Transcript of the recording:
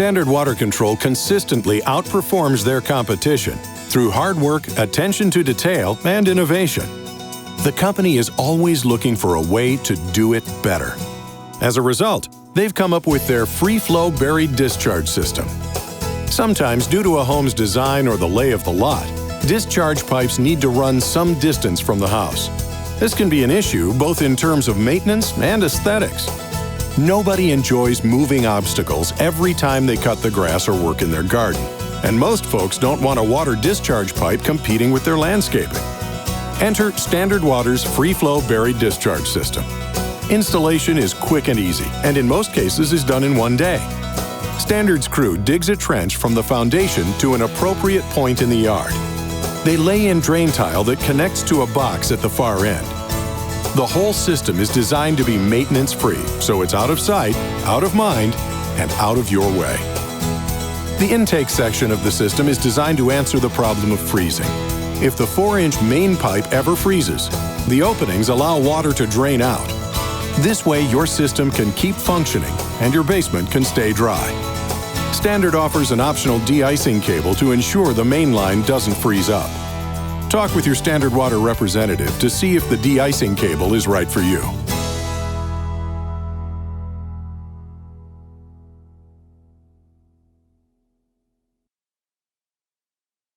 Standard Water Control consistently outperforms their competition through hard work, attention to detail, and innovation. The company is always looking for a way to do it better. As a result, they've come up with their free flow buried discharge system. Sometimes, due to a home's design or the lay of the lot, discharge pipes need to run some distance from the house. This can be an issue both in terms of maintenance and aesthetics. Nobody enjoys moving obstacles every time they cut the grass or work in their garden, and most folks don't want a water discharge pipe competing with their landscaping. Enter Standard Water's free flow buried discharge system. Installation is quick and easy, and in most cases is done in one day. Standard's crew digs a trench from the foundation to an appropriate point in the yard. They lay in drain tile that connects to a box at the far end. The whole system is designed to be maintenance-free, so it's out of sight, out of mind, and out of your way. The intake section of the system is designed to answer the problem of freezing. If the 4-inch main pipe ever freezes, the openings allow water to drain out. This way, your system can keep functioning and your basement can stay dry. Standard offers an optional de-icing cable to ensure the main line doesn't freeze up. Talk with your Standard Water representative to see if the de-icing cable is right for you.